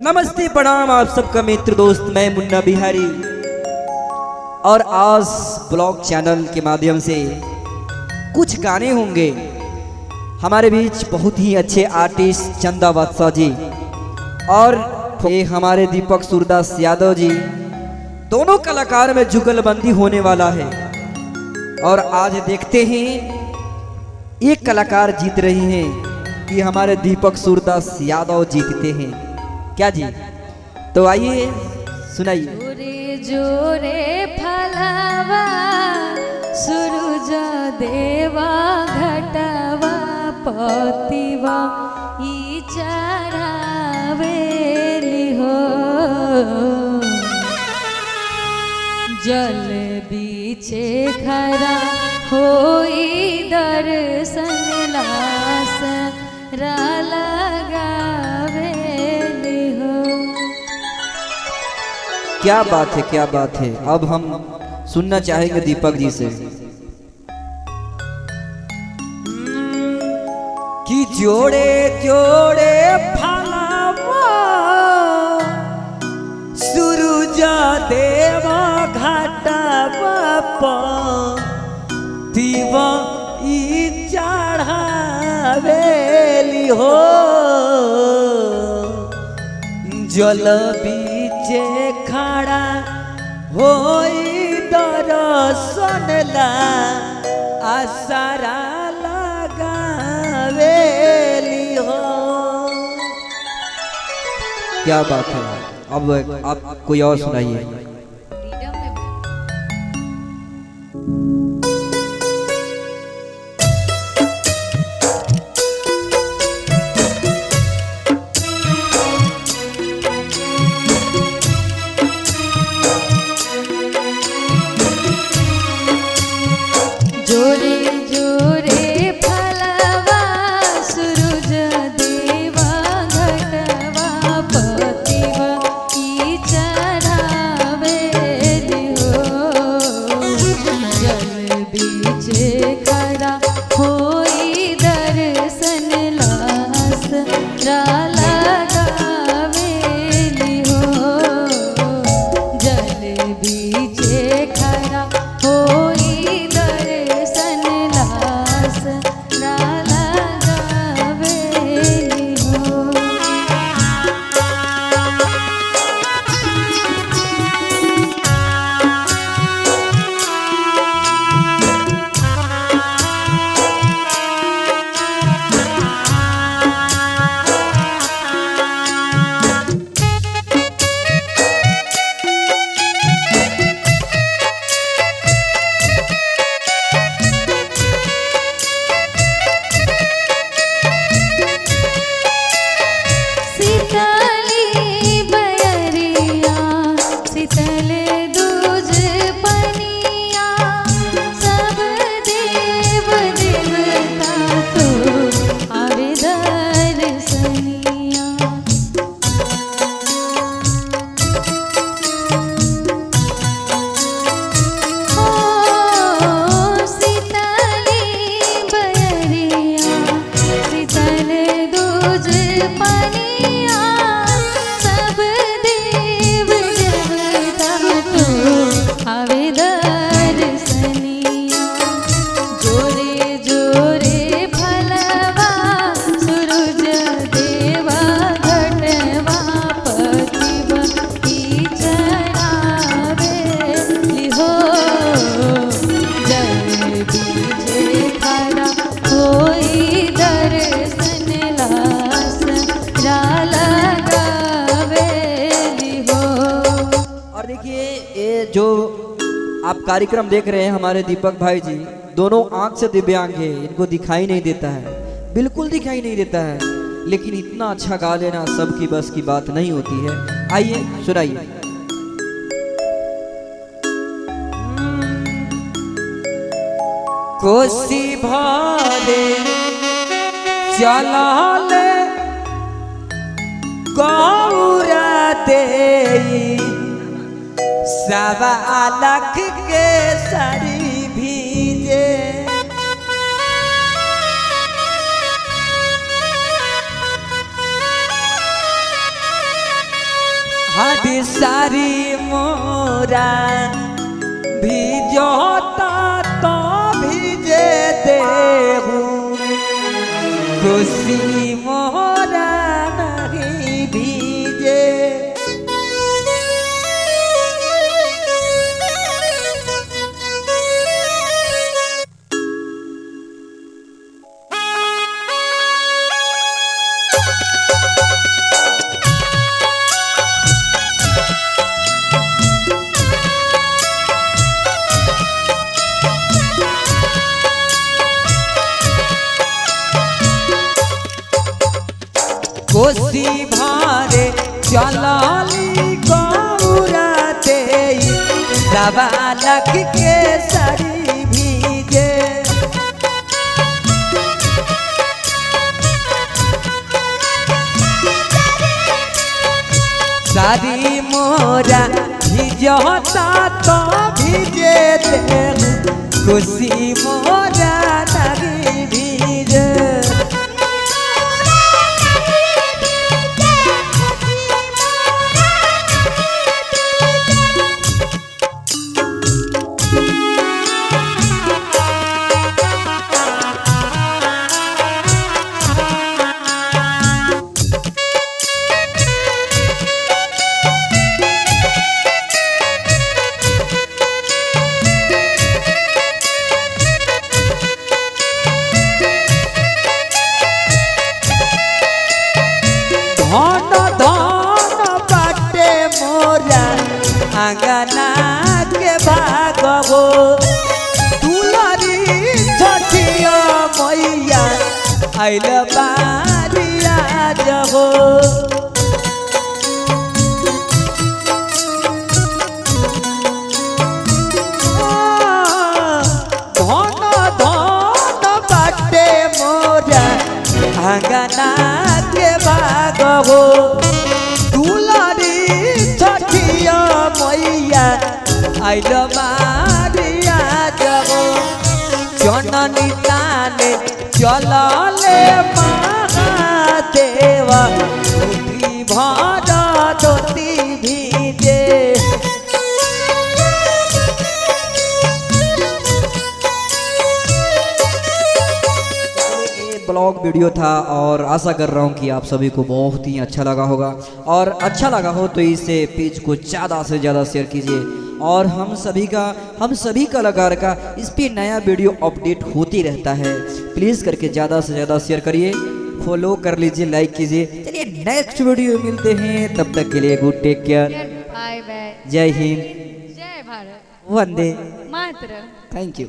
नमस्ते प्रणाम आप सबका मित्र दोस्त मैं मुन्ना बिहारी और आज ब्लॉग चैनल के माध्यम से कुछ गाने होंगे। हमारे बीच बहुत ही अच्छे आर्टिस्ट चंदा बादशाह जी और ये हमारे दीपक सूरदास यादव जी, दोनों कलाकार में जुगलबंदी होने वाला है। और आज देखते हैं एक कलाकार जीत रही हैं कि हमारे दीपक सूरदास यादव जीतते हैं क्या जी? तो आइए सुनाइए। जोरे जोरे फलावा सूरज देवा घटवा पतिवा ई चढ़ावेली हो। जल बीचे खरा होई दर्शन लास क्या बात है, क्या बात है। अब हम सुनना चाहेंगे दीपक जी से कि जोड़े जोड़े फलावा सूरज देवा घाटवा पतिवा ई चढ़ावेली हो। जल बीचे खड़ा होई दर्शन ला आसरा लगावेली हो। क्या बात है। अब आप कोई और सुनाइए। जोरे जोरे फलवा सूरज देवा घटवा पतिवा ई चढ़ावेली हो। जल बीचे खड़ा होई दर्शन लास लगावेली हो। जल बीचे खड़ा होई जो आप कार्यक्रम देख रहे हैं हमारे दीपक भाई जी, दोनों आंख से दिव्यांग है, इनको दिखाई नहीं देता है, बिल्कुल दिखाई नहीं देता है, लेकिन इतना अच्छा गा लेना सबकी बस की बात नहीं होती है। आइए सुनाइए। कोसी भरे चला ले गौरा देई सवा लाख के साड़ी भीजे। हादी सारी मोरा भिजोता तो भिजे देहू खुशी मोरा नहीं भीजे। कोसी भारे चलाली गौराते दबालक के सरी भीजे। सारी मोरा भिजोता तो भिजे देहू कोसी मोरा नहीं भीजे। अंगना के भागवो दुलारी छठिया मैया आइल बारिया जगो। धन धन बाटे मोरा अंगना के भागवो दुलारी छठिया मैया आइल मारिया जगो। जननी ताने चलले महादेवा उठी भर धोती भीजे। ब्लॉग वीडियो था और आशा कर रहा हूँ कि आप सभी को बहुत ही अच्छा लगा होगा, और अच्छा लगा हो तो इसे पेज को ज़्यादा से ज़्यादा शेयर कीजिए। और हम सभी कलाकार का इस पे नया वीडियो अपडेट होती रहता है, प्लीज़ करके ज़्यादा से ज़्यादा शेयर करिए, फॉलो कर लीजिए, लाइक कीजिए। चलिए नेक्स्ट वीडियो मिलते हैं, तब तक के लिए good take care, bye bye, जय हिंद, जय भारत, वंदे मातरम। Thank you.